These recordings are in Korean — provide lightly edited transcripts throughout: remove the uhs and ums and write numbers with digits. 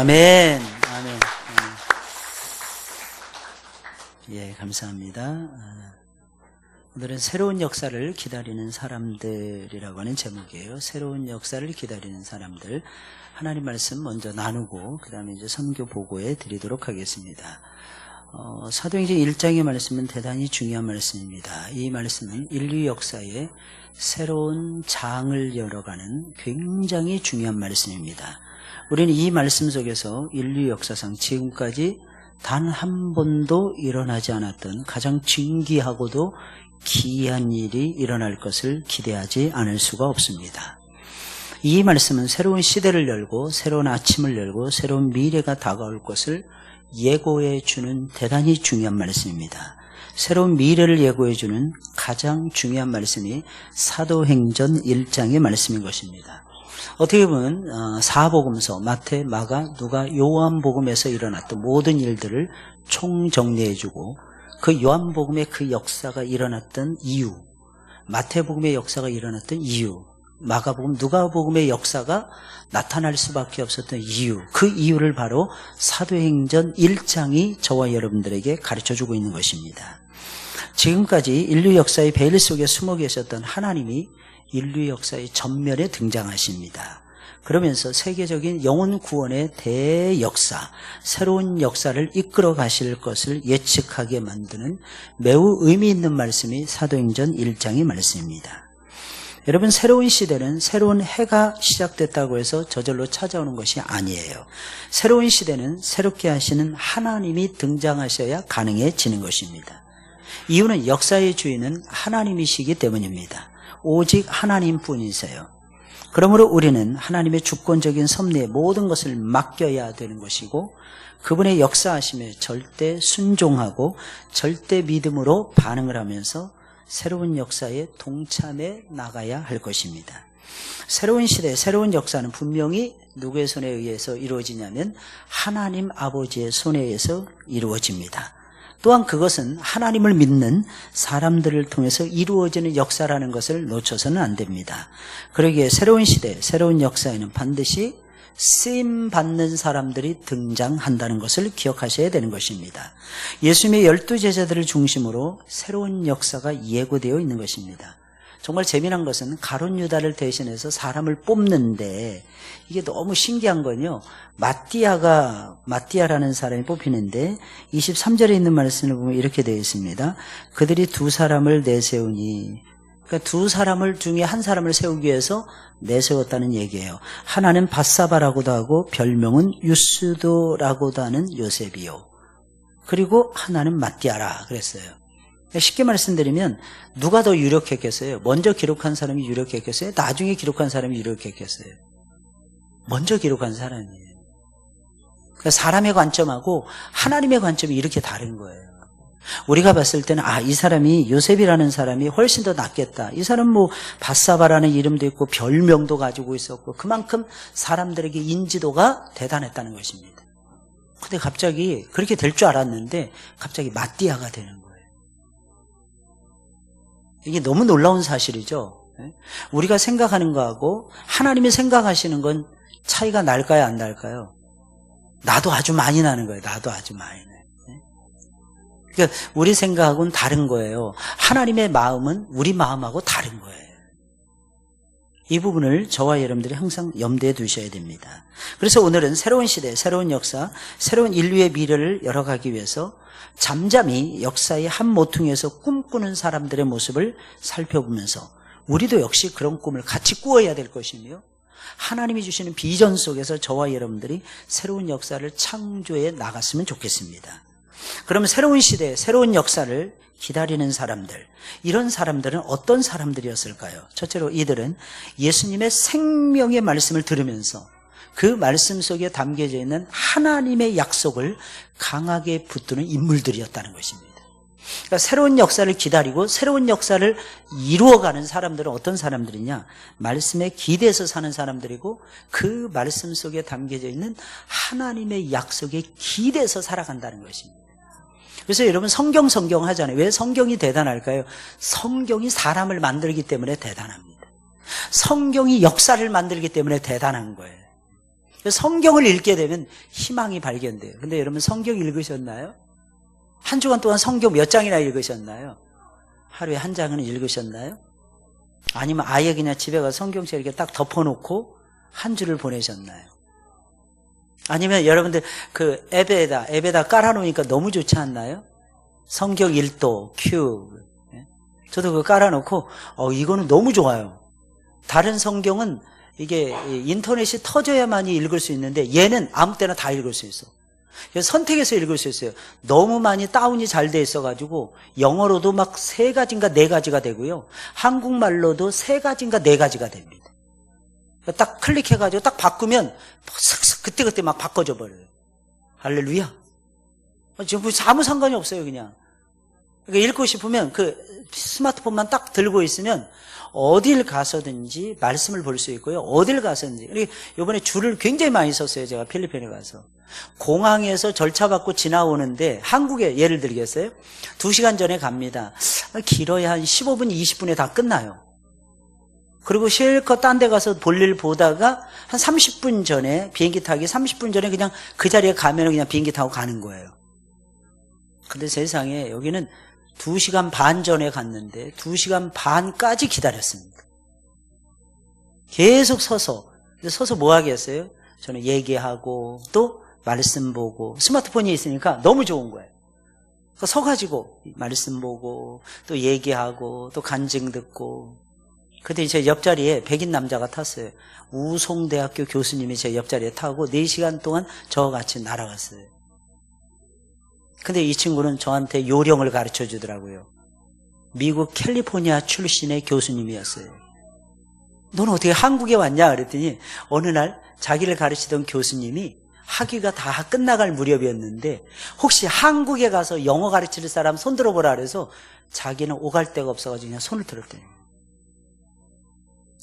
아멘. 아멘. 예, 감사합니다. 오늘은 새로운 역사를 기다리는 사람들이라고 하는 제목이에요. 새로운 역사를 기다리는 사람들. 하나님 말씀 먼저 나누고 그 다음에 이제 선교 보고해 드리도록 하겠습니다. 사도행전 1장의 말씀은 대단히 중요한 말씀입니다. 이 말씀은 인류 역사의 새로운 장을 열어가는 굉장히 중요한 말씀입니다. 우리는 이 말씀 속에서 인류 역사상 지금까지 단 한 번도 일어나지 않았던 가장 진귀하고도 기이한 일이 일어날 것을 기대하지 않을 수가 없습니다. 이 말씀은 새로운 시대를 열고 새로운 아침을 열고 새로운 미래가 다가올 것을 예고해 주는 대단히 중요한 말씀입니다. 새로운 미래를 예고해 주는 가장 중요한 말씀이 사도행전 1장의 말씀인 것입니다. 어떻게 보면 사복음서 마태, 마가, 누가, 요한복음에서 일어났던 모든 일들을 총정리해주고 그 요한복음의 그 역사가 일어났던 이유, 마태복음의 역사가 일어났던 이유, 마가복음, 누가복음의 역사가 나타날 수밖에 없었던 이유, 그 이유를 바로 사도행전 1장이 저와 여러분들에게 가르쳐주고 있는 것입니다. 지금까지 인류 역사의 베일 속에 숨어 계셨던 하나님이 인류 역사의 전면에 등장하십니다. 그러면서 세계적인 영혼 구원의 대역사, 새로운 역사를 이끌어 가실 것을 예측하게 만드는 매우 의미 있는 말씀이 사도행전 1장의 말씀입니다. 여러분, 새로운 시대는 새로운 해가 시작됐다고 해서 저절로 찾아오는 것이 아니에요. 새로운 시대는 새롭게 하시는 하나님이 등장하셔야 가능해지는 것입니다. 이유는 역사의 주인은 하나님이시기 때문입니다. 오직 하나님뿐이세요. 그러므로 우리는 하나님의 주권적인 섭리에 모든 것을 맡겨야 되는 것이고 그분의 역사하심에 절대 순종하고 절대 믿음으로 반응을 하면서 새로운 역사에 동참해 나가야 할 것입니다. 새로운 시대, 새로운 역사는 분명히 누구의 손에 의해서 이루어지냐면 하나님 아버지의 손에 의해서 이루어집니다. 또한 그것은 하나님을 믿는 사람들을 통해서 이루어지는 역사라는 것을 놓쳐서는 안 됩니다. 그러기에 새로운 시대, 새로운 역사에는 반드시 쓰임받는 사람들이 등장한다는 것을 기억하셔야 되는 것입니다. 예수님의 12제자들을 중심으로 새로운 역사가 예고되어 있는 것입니다. 정말 재미난 것은 가룟 유다를 대신해서 사람을 뽑는데 이게 너무 신기한 건요. 마띠아라는 사람이 뽑히는데 23절에 있는 말씀을 보면 이렇게 되어 있습니다. 그들이 두 사람을 내세우니, 그러니까 두 사람을 중에 한 사람을 세우기 위해서 내세웠다는 얘기예요. 하나는 바사바라고도 하고 별명은 유스도라고도 하는 요셉이요. 그리고 하나는 마띠아라 그랬어요. 쉽게 말씀드리면 누가 더 유력했겠어요? 먼저 기록한 사람이 유력했겠어요? 나중에 기록한 사람이 유력했겠어요? 먼저 기록한 사람이에요. 그러니까 사람의 관점하고 하나님의 관점이 이렇게 다른 거예요. 우리가 봤을 때는 이 사람이 요셉이라는 사람이 훨씬 더 낫겠다. 이 사람 바사바라는 이름도 있고 별명도 가지고 있었고 그만큼 사람들에게 인지도가 대단했다는 것입니다. 근데 갑자기 그렇게 될 줄 알았는데 갑자기 마띠아가 되는 거예요. 이게 너무 놀라운 사실이죠. 우리가 생각하는 거하고 하나님이 생각하시는 건 차이가 날까요, 안 날까요? 나도 아주 많이 나는 거예요. 나도 아주 많이 나요. 그러니까 우리 생각하고는 다른 거예요. 하나님의 마음은 우리 마음하고 다른 거예요. 이 부분을 저와 여러분들이 항상 염두에 두셔야 됩니다. 그래서 오늘은 새로운 시대, 새로운 역사, 새로운 인류의 미래를 열어가기 위해서 잠잠히 역사의 한 모퉁이에서 꿈꾸는 사람들의 모습을 살펴보면서 우리도 역시 그런 꿈을 같이 꾸어야 될 것이며 하나님이 주시는 비전 속에서 저와 여러분들이 새로운 역사를 창조해 나갔으면 좋겠습니다. 그러면 새로운 시대, 새로운 역사를 기다리는 사람들, 이런 사람들은 어떤 사람들이었을까요? 첫째로 이들은 예수님의 생명의 말씀을 들으면서 그 말씀 속에 담겨져 있는 하나님의 약속을 강하게 붙드는 인물들이었다는 것입니다. 그러니까 새로운 역사를 기다리고 새로운 역사를 이루어가는 사람들은 어떤 사람들이냐? 말씀에 기대서 사는 사람들이고 그 말씀 속에 담겨져 있는 하나님의 약속에 기대서 살아간다는 것입니다. 그래서 여러분 성경 하잖아요. 왜 성경이 대단할까요? 성경이 사람을 만들기 때문에 대단합니다. 성경이 역사를 만들기 때문에 대단한 거예요. 성경을 읽게 되면 희망이 발견돼요. 근데 여러분 성경 읽으셨나요? 한 주간 동안 성경 몇 장이나 읽으셨나요? 하루에 한 장은 읽으셨나요? 아니면 아예 그냥 집에 가서 성경책 이렇게 딱 덮어놓고 한 주를 보내셨나요? 아니면 여러분들 그 앱에다 깔아놓으니까 너무 좋지 않나요? 성경 1도, 큐. 저도 그거 깔아놓고 이거는 너무 좋아요. 다른 성경은 이게 인터넷이 터져야만이 읽을 수 있는데 얘는 아무 때나 다 읽을 수 있어. 그래서 선택해서 읽을 수 있어요. 너무 많이 다운이 잘 돼 있어가지고 영어로도 막 3가지인가 4가지가 되고요. 한국말로도 3가지인가 4가지가 됩니다. 딱 클릭해가지고 딱 바꾸면 슥슥 그때그때 막 바꿔져 버려요. 할렐루야. 지금 아무 상관이 없어요, 그냥. 그러니까 읽고 싶으면 그 스마트폰만 딱 들고 있으면 어딜 가서든지 말씀을 볼 수 있고요. 어딜 가서든지. 이번에 줄을 굉장히 많이 섰어요, 제가 필리핀에 가서. 공항에서 절차받고 지나오는데 한국에 예를 들겠어요? 2시간 전에 갑니다. 길어야 한 15분, 20분에 다 끝나요. 그리고 실컷 딴 데 가서 볼일 보다가 한 30분 전에 비행기 타기 30분 전에 그냥 그 자리에 가면 그냥 비행기 타고 가는 거예요. 근데 세상에 여기는 2시간 반 전에 갔는데 2시간 반까지 기다렸습니다. 계속 서서 뭐 하겠어요? 저는 얘기하고 또 말씀 보고 스마트폰이 있으니까 너무 좋은 거예요. 그러니까 서가지고 말씀 보고 또 얘기하고 또 간증 듣고. 그때 제 옆자리에 백인 남자가 탔어요. 우송대학교 교수님이 제 옆자리에 타고 4시간 동안 저와 같이 날아갔어요. 근데 이 친구는 저한테 요령을 가르쳐 주더라고요. 미국 캘리포니아 출신의 교수님이었어요. 너는 어떻게 한국에 왔냐 그랬더니 어느 날 자기를 가르치던 교수님이 학위가 다 끝나갈 무렵이었는데 혹시 한국에 가서 영어 가르칠 사람 손 들어보라 그래서 자기는 오갈 데가 없어가지고 그냥 손을 들었대요.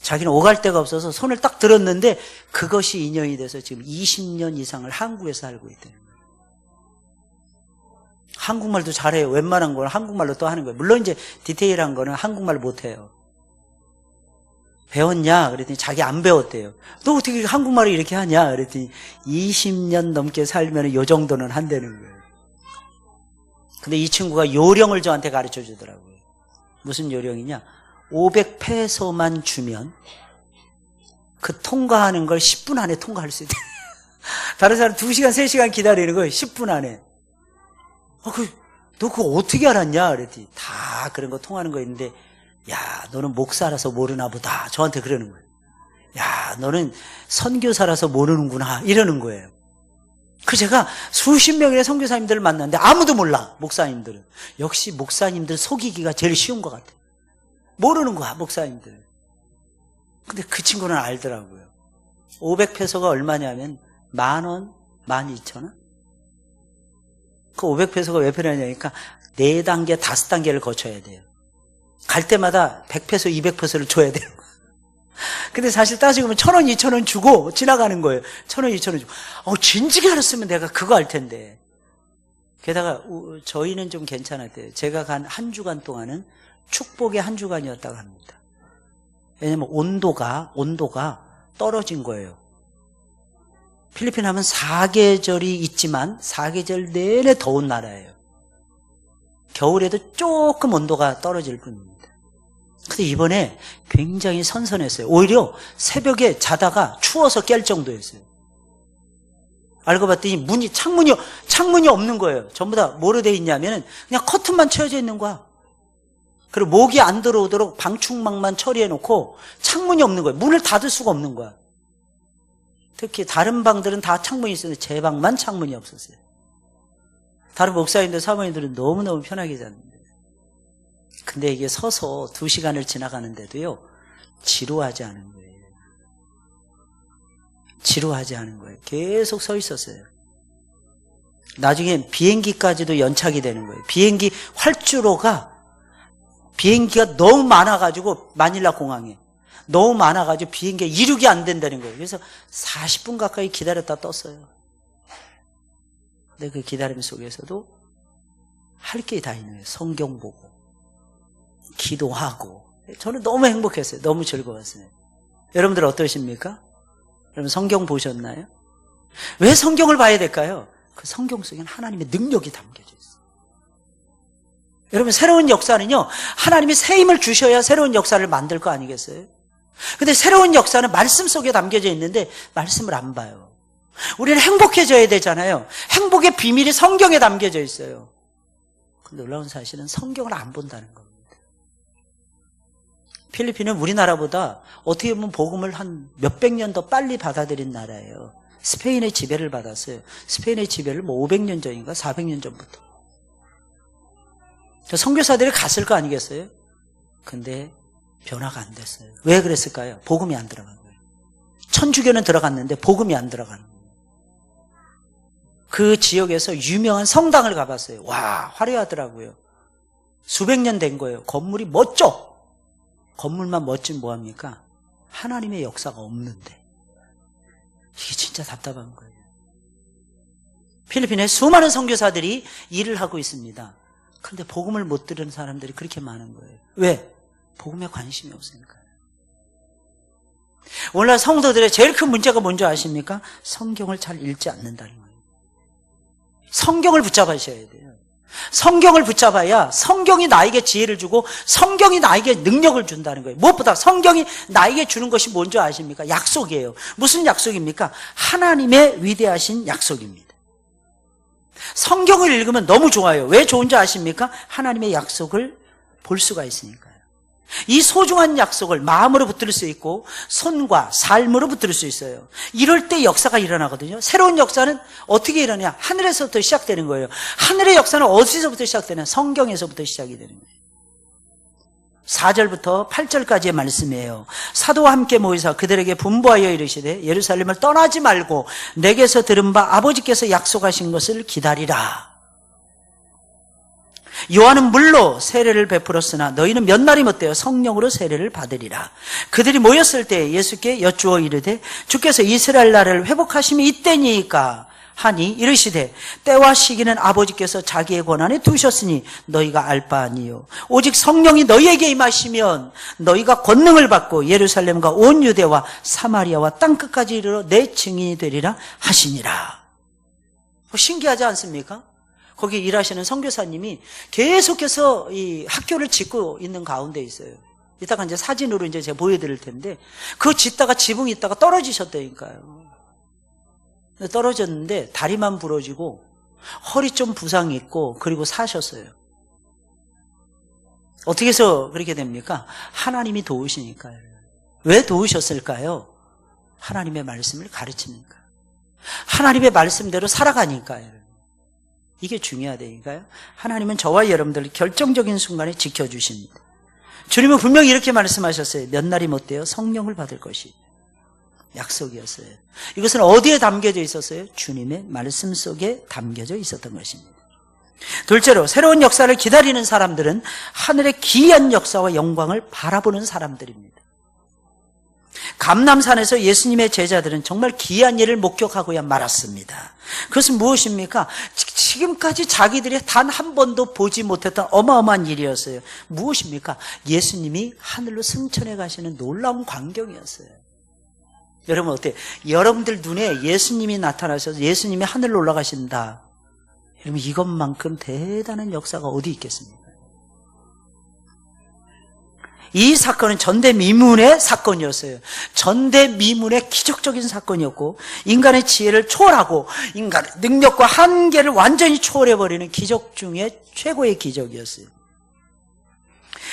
자기는 오갈 데가 없어서 손을 딱 들었는데 그것이 인연이 돼서 지금 20년 이상을 한국에서 살고 있대요. 한국말도 잘해요. 웬만한 거는 한국말로 또 하는 거예요. 물론 이제 디테일한 거는 한국말 못해요. 배웠냐? 그랬더니 자기 안 배웠대요. 너 어떻게 한국말을 이렇게 하냐? 그랬더니 20년 넘게 살면 요 정도는 한다는 거예요. 근데 이 친구가 요령을 저한테 가르쳐 주더라고요. 무슨 요령이냐? 500페소만 주면 그 통과하는 걸 10분 안에 통과할 수 있대. 다른 사람 2시간, 3시간 기다리는 거예요. 10분 안에. 너 그거 어떻게 알았냐? 그랬더니 다 그런 거 통하는 거 있는데, 야, 너는 목사라서 모르나 보다. 저한테 그러는 거예요. 야, 너는 선교사라서 모르는구나. 이러는 거예요. 제가 수십 명의 선교사님들을 만났는데 아무도 몰라. 목사님들은. 역시 목사님들 속이기가 제일 쉬운 것 같아요. 모르는 거야, 목사님들. 근데 그 친구는 알더라고요. 500페소가 얼마냐면 10,000원, 12,000원? 그 500페소가 왜 필요하냐니까 4단계, 5단계를 거쳐야 돼요. 갈 때마다 100페소, 200페소를 줘야 돼요. 근데 사실 따지고 보면 1,000원, 2,000원 주고 지나가는 거예요. 1,000원, 2,000원 주고. 진지게 알았으면 내가 그거 할 텐데. 게다가 저희는 좀 괜찮았대요. 제가 간 한 주간 동안은 축복의 한 주간이었다고 합니다. 왜냐면 온도가 떨어진 거예요. 필리핀 하면 4계절이 있지만 4계절 내내 더운 나라예요. 겨울에도 조금 온도가 떨어질 뿐입니다. 근데 이번에 굉장히 선선했어요. 오히려 새벽에 자다가 추워서 깰 정도였어요. 알고 봤더니 창문이 없는 거예요. 전부 다 뭐로 돼 있냐면 그냥 커튼만 쳐져 있는 거야. 그리고 모기 안 들어오도록 방충망만 처리해 놓고 창문이 없는 거예요. 문을 닫을 수가 없는 거야. 특히 다른 방들은 다 창문이 있었는데 제 방만 창문이 없었어요. 다른 목사님들, 사모님들은 너무너무 편하게 잤는데. 근데 이게 서서 2시간을 지나가는데도요, 지루하지 않은 거예요. 지루하지 않은 거예요. 계속 서 있었어요. 나중엔 비행기까지도 연착이 되는 거예요. 비행기 비행기가 너무 많아가지고, 마닐라 공항에. 너무 많아가지고 비행기가 이륙이 안 된다는 거예요. 그래서 40분 가까이 기다렸다 떴어요. 근데 그 기다림 속에서도 할 게 다 있는 거예요. 성경 보고, 기도하고. 저는 너무 행복했어요. 너무 즐거웠어요. 여러분들 어떠십니까? 여러분 성경 보셨나요? 왜 성경을 봐야 될까요? 그 성경 속에는 하나님의 능력이 담겨져 있어요. 여러분 새로운 역사는요, 하나님이 새 힘을 주셔야 새로운 역사를 만들 거 아니겠어요? 근데 새로운 역사는 말씀 속에 담겨져 있는데 말씀을 안 봐요. 우리는 행복해져야 되잖아요. 행복의 비밀이 성경에 담겨져 있어요. 근데 놀라운 사실은 성경을 안 본다는 겁니다. 필리핀은 우리나라보다 어떻게 보면 복음을 한 몇백 년 더 빨리 받아들인 나라예요. 스페인의 지배를 받았어요. 스페인의 지배를 500년 전인가 400년 전부터. 선교사들이 갔을 거 아니겠어요? 근데 변화가 안 됐어요. 왜 그랬을까요? 복음이 안 들어간 거예요. 천주교는 들어갔는데 복음이 안 들어가는 거예요. 그 지역에서 유명한 성당을 가봤어요. 와, 화려하더라고요. 수백 년 된 거예요. 건물이 멋져. 건물만 멋진 뭐합니까? 하나님의 역사가 없는데. 이게 진짜 답답한 거예요. 필리핀에 수많은 선교사들이 일을 하고 있습니다. 그런데 복음을 못 들은 사람들이 그렇게 많은 거예요. 왜? 복음에 관심이 없으니까요. 오늘날 성도들의 제일 큰 문제가 뭔지 아십니까? 성경을 잘 읽지 않는다는 거예요. 성경을 붙잡으셔야 돼요. 성경을 붙잡아야 성경이 나에게 지혜를 주고 성경이 나에게 능력을 준다는 거예요. 무엇보다 성경이 나에게 주는 것이 뭔지 아십니까? 약속이에요. 무슨 약속입니까? 하나님의 위대하신 약속입니다. 성경을 읽으면 너무 좋아요. 왜 좋은지 아십니까? 하나님의 약속을 볼 수가 있으니까요. 이 소중한 약속을 마음으로 붙들 수 있고 손과 삶으로 붙들 수 있어요. 이럴 때 역사가 일어나거든요. 새로운 역사는 어떻게 일어나냐? 하늘에서부터 시작되는 거예요. 하늘의 역사는 어디서부터 시작되냐? 성경에서부터 시작이 되는 거예요. 4절부터 8절까지의 말씀이에요. 사도와 함께 모이사 그들에게 분부하여 이르시되 예루살렘을 떠나지 말고 내게서 들은 바 아버지께서 약속하신 것을 기다리라. 요한은 물로 세례를 베풀었으나 너희는 몇 날이 못되어 성령으로 세례를 받으리라. 그들이 모였을 때 예수께 여쭈어 이르되 주께서 이스라엘 나라를 회복하심이 이때니까 하니 이르시되 때와 시기는 아버지께서 자기의 권한에 두셨으니 너희가 알 바 아니요 오직 성령이 너희에게 임하시면 너희가 권능을 받고 예루살렘과 온 유대와 사마리아와 땅끝까지 이르러 내 증인이 되리라 하시니라. 신기하지 않습니까? 거기 일하시는 선교사님이 계속해서 이 학교를 짓고 있는 가운데 있어요. 이따가 이제 사진으로 이제 제가 보여드릴 텐데, 그거 짓다가 지붕 있다가 떨어지셨다니까요. 떨어졌는데 다리만 부러지고 허리 좀 부상이 있고 그리고 사셨어요. 어떻게 해서 그렇게 됩니까? 하나님이 도우시니까요. 왜 도우셨을까요? 하나님의 말씀을 가르치니까. 하나님의 말씀대로 살아가니까요. 이게 중요하다니까요. 하나님은 저와 여러분들을 결정적인 순간에 지켜주십니다. 주님은 분명히 이렇게 말씀하셨어요. 몇 날이 못되어 성령을 받을 것이 약속이었어요. 이것은 어디에 담겨져 있었어요? 주님의 말씀 속에 담겨져 있었던 것입니다. 둘째로 새로운 역사를 기다리는 사람들은 하늘의 기이한 역사와 영광을 바라보는 사람들입니다. 감람산에서 예수님의 제자들은 정말 기이한 일을 목격하고야 말았습니다. 그것은 무엇입니까? 지금까지 자기들이 단 한 번도 보지 못했던 어마어마한 일이었어요. 무엇입니까? 예수님이 하늘로 승천해 가시는 놀라운 광경이었어요. 여러분 어때요? 여러분들 눈에 예수님이 나타나셔서 예수님이 하늘로 올라가신다. 여러분 이것만큼 대단한 역사가 어디 있겠습니까? 이 사건은 전대미문의 사건이었어요. 전대미문의 기적적인 사건이었고 인간의 지혜를 초월하고 인간의 능력과 한계를 완전히 초월해버리는 기적 중에 최고의 기적이었어요.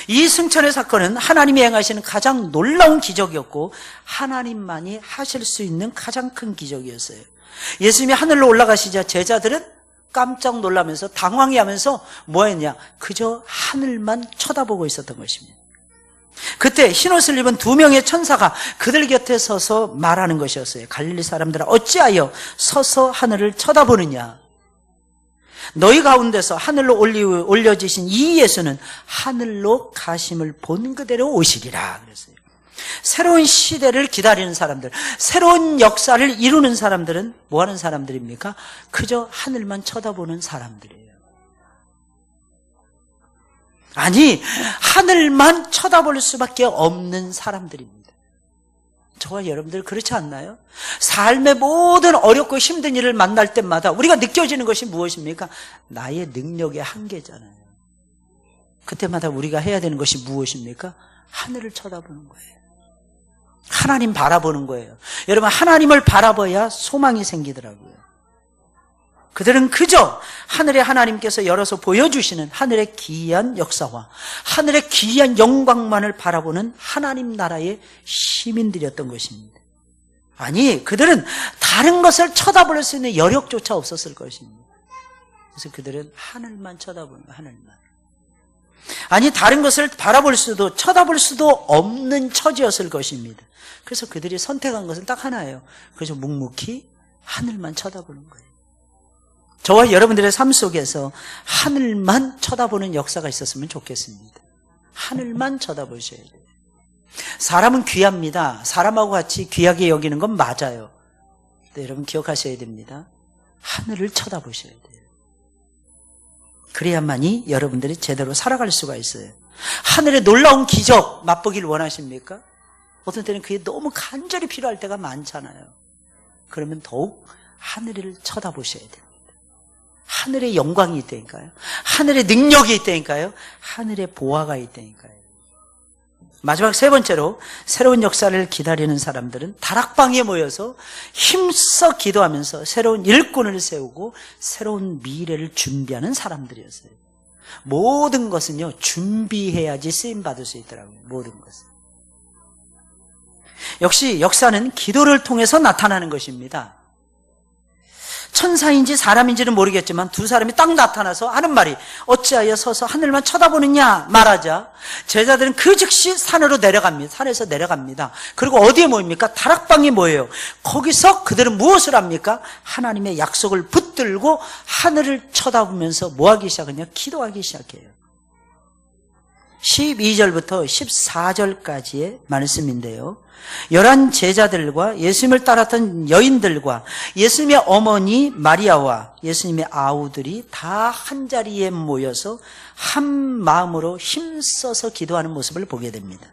이 승천의 사건은 하나님이 행하시는 가장 놀라운 기적이었고 하나님만이 하실 수 있는 가장 큰 기적이었어요. 예수님이 하늘로 올라가시자 제자들은 깜짝 놀라면서 당황해하면서 뭐했냐? 그저 하늘만 쳐다보고 있었던 것입니다. 그때 흰옷을 입은 두 명의 천사가 그들 곁에 서서 말하는 것이었어요. 갈릴리 사람들아 어찌하여 서서 하늘을 쳐다보느냐? 너희 가운데서 하늘로 올려지신 이 예수는 하늘로 가심을 본 그대로 오시리라 그랬어요. 새로운 시대를 기다리는 사람들, 새로운 역사를 이루는 사람들은 뭐 하는 사람들입니까? 그저 하늘만 쳐다보는 사람들이에요. 아니, 하늘만 쳐다볼 수밖에 없는 사람들입니다. 저와 여러분들 그렇지 않나요? 삶의 모든 어렵고 힘든 일을 만날 때마다 우리가 느껴지는 것이 무엇입니까? 나의 능력의 한계잖아요. 그때마다 우리가 해야 되는 것이 무엇입니까? 하늘을 쳐다보는 거예요. 하나님 바라보는 거예요. 여러분 하나님을 바라봐야 소망이 생기더라고요. 그들은 그저 하늘의 하나님께서 열어서 보여주시는 하늘의 기이한 역사와 하늘의 기이한 영광만을 바라보는 하나님 나라의 시민들이었던 것입니다. 아니, 그들은 다른 것을 쳐다볼 수 있는 여력조차 없었을 것입니다. 그래서 그들은 하늘만 쳐다보는 거예요, 하늘만. 아니, 다른 것을 바라볼 수도 쳐다볼 수도 없는 처지였을 것입니다. 그래서 그들이 선택한 것은 딱 하나예요. 그래서 묵묵히 하늘만 쳐다보는 거예요. 저와 여러분들의 삶 속에서 하늘만 쳐다보는 역사가 있었으면 좋겠습니다. 하늘만 쳐다보셔야 돼요. 사람은 귀합니다. 사람하고 같이 귀하게 여기는 건 맞아요. 근데 여러분 기억하셔야 됩니다. 하늘을 쳐다보셔야 돼요. 그래야만이 여러분들이 제대로 살아갈 수가 있어요. 하늘의 놀라운 기적 맛보기를 원하십니까? 어떤 때는 그게 너무 간절히 필요할 때가 많잖아요. 그러면 더욱 하늘을 쳐다보셔야 돼요. 하늘의 영광이 있다니까요. 하늘의 능력이 있다니까요. 하늘의 보화가 있다니까요. 마지막 세 번째로 새로운 역사를 기다리는 사람들은 다락방에 모여서 힘써 기도하면서 새로운 일꾼을 세우고 새로운 미래를 준비하는 사람들이었어요. 모든 것은요 준비해야지 쓰임받을 수 있더라고요. 모든 것은. 역시 역사는 기도를 통해서 나타나는 것입니다. 천사인지 사람인지는 모르겠지만 두 사람이 딱 나타나서 하는 말이 어찌하여 서서 하늘만 쳐다보느냐 말하자 제자들은 그 즉시 산으로 내려갑니다. 산에서 내려갑니다. 그리고 어디에 모입니까? 다락방에 모여요. 거기서 그들은 무엇을 합니까? 하나님의 약속을 붙들고 하늘을 쳐다보면서 뭐 하기 시작하냐? 기도하기 시작해요. 12절부터 14절까지의 말씀인데요. 11 제자들과 예수님을 따랐던 여인들과 예수님의 어머니 마리아와 예수님의 아우들이 다 한자리에 모여서 한 마음으로 힘써서 기도하는 모습을 보게 됩니다.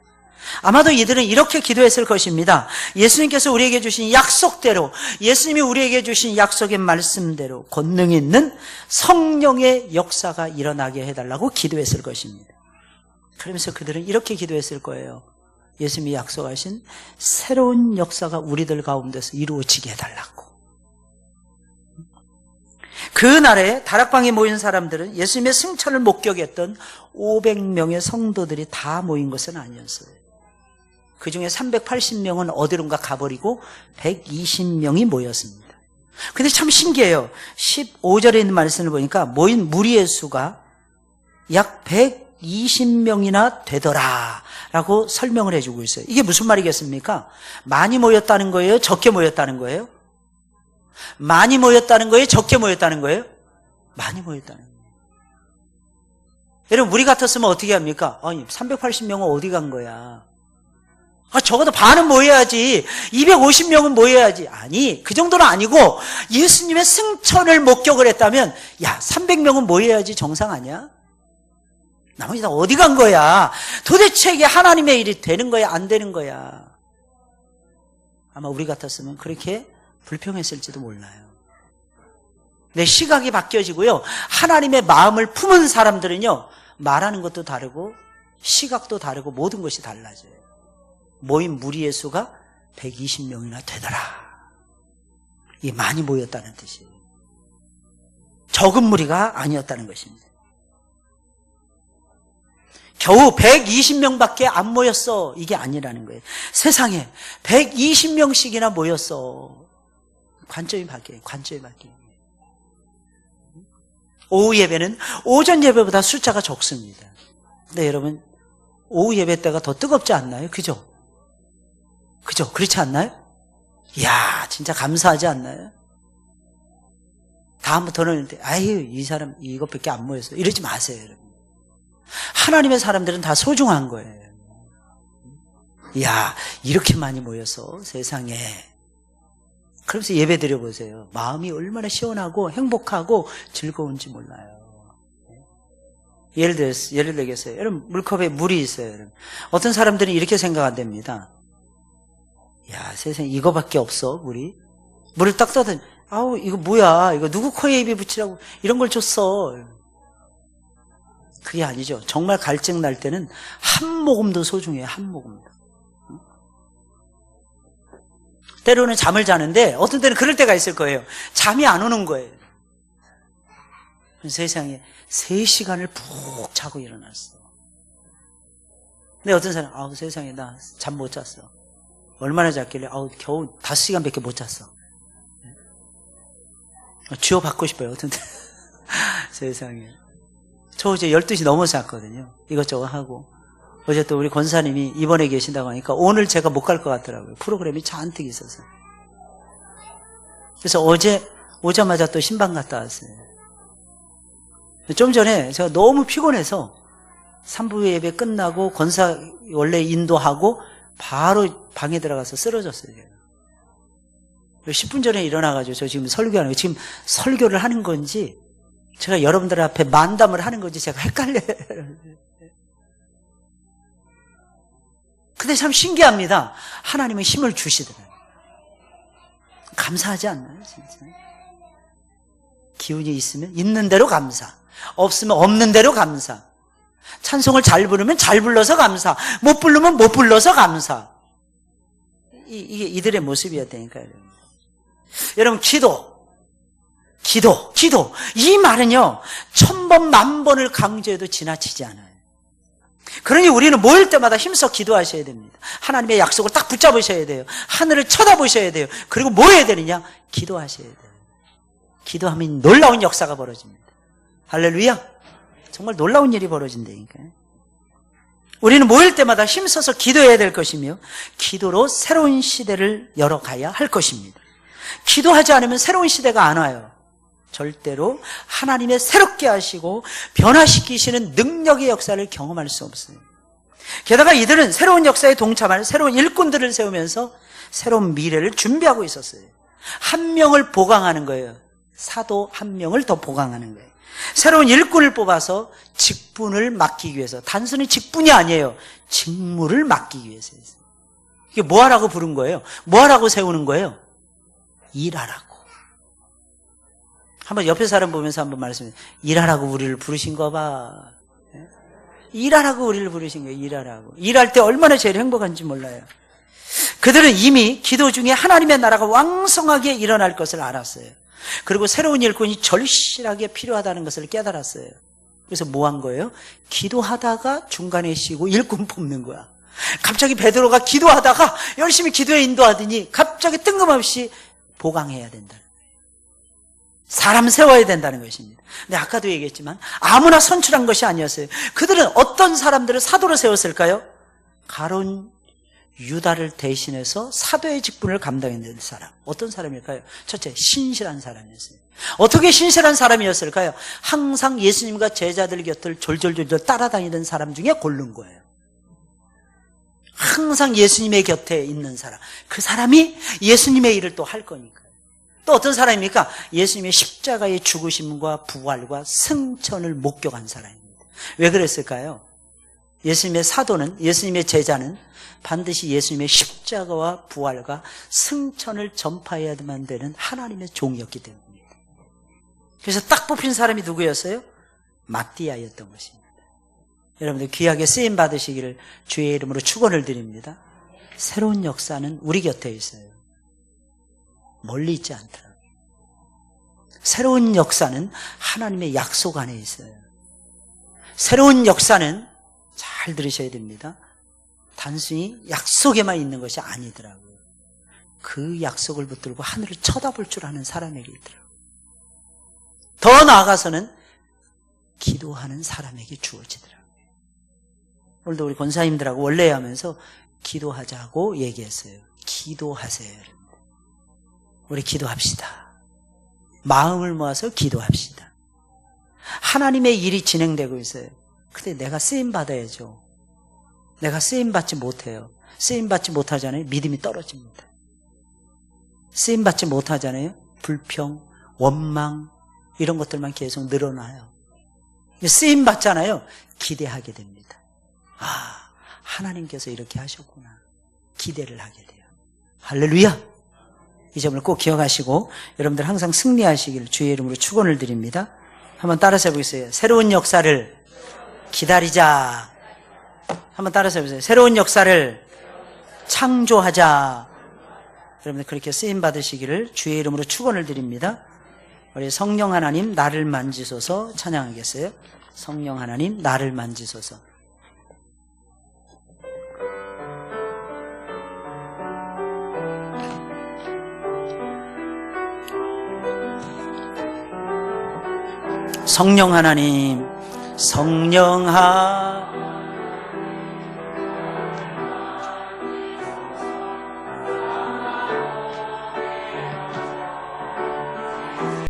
아마도 이들은 이렇게 기도했을 것입니다. 예수님께서 우리에게 주신 약속대로, 예수님이 우리에게 주신 약속의 말씀대로 권능 있는 성령의 역사가 일어나게 해달라고 기도했을 것입니다. 그러면서 그들은 이렇게 기도했을 거예요. 예수님이 약속하신 새로운 역사가 우리들 가운데서 이루어지게 해달라고. 그날에 다락방에 모인 사람들은 예수님의 승천을 목격했던 500명의 성도들이 다 모인 것은 아니었어요. 그 중에 380명은 어디론가 가버리고 120명이 모였습니다. 근데 참 신기해요. 15절에 있는 말씀을 보니까 모인 무리의 수가 약 120명이나 되더라 라고 설명을 해주고 있어요. 이게 무슨 말이겠습니까? 많이 모였다는 거예요? 적게 모였다는 거예요? 많이 모였다는 거예요? 적게 모였다는 거예요? 많이 모였다는 거예요. 여러분, 우리 같았으면 어떻게 합니까? 아니, 380명은 어디 간 거야? 적어도 반은 모여야지. 250명은 모여야지. 아니, 그 정도는 아니고 예수님의 승천을 목격을 했다면 야, 300명은 모여야지 정상 아니야? 나머지 다 어디 간 거야? 도대체 이게 하나님의 일이 되는 거야? 안 되는 거야? 아마 우리 같았으면 그렇게 불평했을지도 몰라요. 내 시각이 바뀌어지고요. 하나님의 마음을 품은 사람들은요, 말하는 것도 다르고 시각도 다르고 모든 것이 달라져요. 모인 무리의 수가 120명이나 되더라. 이게 많이 모였다는 뜻이에요. 적은 무리가 아니었다는 것입니다. 겨우 120명밖에 안 모였어. 이게 아니라는 거예요. 세상에 120명씩이나 모였어. 관점이 바뀌어요. 관점이 바뀌어요. 오후 예배는 오전 예배보다 숫자가 적습니다. 근데 여러분, 오후 예배 때가 더 뜨겁지 않나요? 그죠? 그죠? 그렇지 않나요? 이야, 진짜 감사하지 않나요? 다음부터는 아유, 이 사람 이것밖에 안 모였어. 이러지 마세요, 여러분. 하나님의 사람들은 다 소중한 거예요. 이야, 이렇게 많이 모여서 세상에. 그러면서 예배 드려보세요. 마음이 얼마나 시원하고 행복하고 즐거운지 몰라요. 예를 들겠어요. 여러분, 물컵에 물이 있어요. 여러분. 어떤 사람들은 이렇게 생각한답니다. 야, 세상에 이거밖에 없어, 물이. 물을 딱 떠더니, 아우, 이거 뭐야. 이거 누구 코에 입에 붙이라고 이런 걸 줬어. 그게 아니죠. 정말 갈증 날 때는 한 모금도 소중해요. 한 모금도. 때로는 잠을 자는데 어떤 때는 그럴 때가 있을 거예요. 잠이 안 오는 거예요. 세상에 3시간을 푹 자고 일어났어. 근데 어떤 사람, 아우, 세상에 나 잠 못 잤어. 얼마나 잤길래? 아우, 겨우 5시간밖에 못 잤어. 쥐어 받고 싶어요. 어떤 때. 세상에. 저 어제 12시 넘어서 잤거든요. 이것저것 하고. 어제 또 우리 권사님이 입원해 계신다고 하니까 오늘 제가 못 갈 것 같더라고요. 프로그램이 잔뜩 있어서. 그래서 어제 오자마자 또 신방 갔다 왔어요. 좀 전에 제가 너무 피곤해서 3부 예배 끝나고 권사 원래 인도하고 바로 방에 들어가서 쓰러졌어요. 10분 전에 일어나가지고 저 지금 설교하는 거, 지금 설교를 하는 건지 제가 여러분들 앞에 만담을 하는 건지 제가 헷갈려요. 근데 참 신기합니다. 하나님은 힘을 주시더라고요. 감사하지 않나요, 진짜? 기운이 있으면 있는 대로 감사, 없으면 없는 대로 감사. 찬송을 잘 부르면 잘 불러서 감사, 못 부르면 못 불러서 감사. 이게 이들의 모습이었다니까요. 여러분, 기도. 이 말은요, 1000번, 10,000번을 강조해도 지나치지 않아요. 그러니 우리는 모일 때마다 힘써 기도하셔야 됩니다. 하나님의 약속을 딱 붙잡으셔야 돼요. 하늘을 쳐다보셔야 돼요. 그리고 뭐 해야 되느냐? 기도하셔야 돼요. 기도하면 놀라운 역사가 벌어집니다. 할렐루야. 정말 놀라운 일이 벌어진다니까요. 우리는 모일 때마다 힘써서 기도해야 될 것이며 기도로 새로운 시대를 열어가야 할 것입니다. 기도하지 않으면 새로운 시대가 안 와요. 절대로 하나님의 새롭게 하시고 변화시키시는 능력의 역사를 경험할 수 없어요. 게다가 이들은 새로운 역사에 동참할 새로운 일꾼들을 세우면서 새로운 미래를 준비하고 있었어요. 한 명을 보강하는 거예요. 사도 한 명을 더 보강하는 거예요. 새로운 일꾼을 뽑아서 직분을 맡기기 위해서. 단순히 직분이 아니에요. 직무를 맡기기 위해서. 이게 뭐 하라고 부른 거예요? 뭐 하라고 세우는 거예요? 일하라고. 한번 옆에 사람 보면서 한번 말씀해. 일하라고 우리를 부르신 거 봐. 일하라고 우리를 부르신 거예요. 일하라고. 일할 때 얼마나 제일 행복한지 몰라요. 그들은 이미 기도 중에 하나님의 나라가 왕성하게 일어날 것을 알았어요. 그리고 새로운 일꾼이 절실하게 필요하다는 것을 깨달았어요. 그래서 뭐 한 거예요? 기도하다가 중간에 쉬고 일꾼 뽑는 거야. 갑자기 베드로가 기도하다가 열심히 기도에 인도하더니 갑자기 뜬금없이 보강해야 된다는 거예요. 사람 세워야 된다는 것입니다. 근데 아까도 얘기했지만 아무나 선출한 것이 아니었어요. 그들은 어떤 사람들을 사도로 세웠을까요? 가룟 유다를 대신해서 사도의 직분을 감당해야 될 사람. 어떤 사람일까요? 첫째, 신실한 사람이었어요. 어떻게 신실한 사람이었을까요? 항상 예수님과 제자들 곁을 졸졸졸 따라다니던 사람 중에 고른 거예요. 항상 예수님의 곁에 있는 사람. 그 사람이 예수님의 일을 또 할 거니까요. 또 어떤 사람입니까? 예수님의 십자가의 죽으심과 부활과 승천을 목격한 사람입니다. 왜 그랬을까요? 예수님의 사도는, 예수님의 제자는 반드시 예수님의 십자가와 부활과 승천을 전파해야만 되는 하나님의 종이었기 때문입니다. 그래서 딱 뽑힌 사람이 누구였어요? 마띠아였던 것입니다. 여러분들 귀하게 쓰임 받으시기를 주의 이름으로 축원을 드립니다. 새로운 역사는 우리 곁에 있어요. 멀리 있지 않더라고요. 새로운 역사는 하나님의 약속 안에 있어요. 새로운 역사는 잘 들으셔야 됩니다. 단순히 약속에만 있는 것이 아니더라고요. 그 약속을 붙들고 하늘을 쳐다볼 줄 아는 사람에게 있더라고요. 더 나아가서는 기도하는 사람에게 주어지더라고요. 오늘도 우리 권사님들하고 원래 하면서 기도하자고 얘기했어요. 기도하세요, 여러분. 우리 기도합시다. 마음을 모아서 기도합시다. 하나님의 일이 진행되고 있어요. 근데 내가 쓰임받아야죠. 내가 쓰임받지 못해요. 쓰임받지 못하잖아요. 믿음이 떨어집니다. 쓰임받지 못하잖아요. 불평, 원망 이런 것들만 계속 늘어나요. 쓰임받잖아요. 기대하게 됩니다. 아, 하나님께서 이렇게 하셨구나. 기대를 하게 돼요. 할렐루야. 이 점을 꼭 기억하시고 여러분들 항상 승리하시길 주의 이름으로 축원을 드립니다. 한번 따라서 해보겠어요. 새로운 역사를 기다리자. 한번 따라서 해보세요. 새로운 역사를 창조하자. 여러분들 그렇게 쓰임 받으시기를 주의 이름으로 축원을 드립니다. 우리 성령 하나님 나를 만지소서 찬양하겠어요. 성령 하나님 나를 만지소서. 성령 하나님, 성령 하나님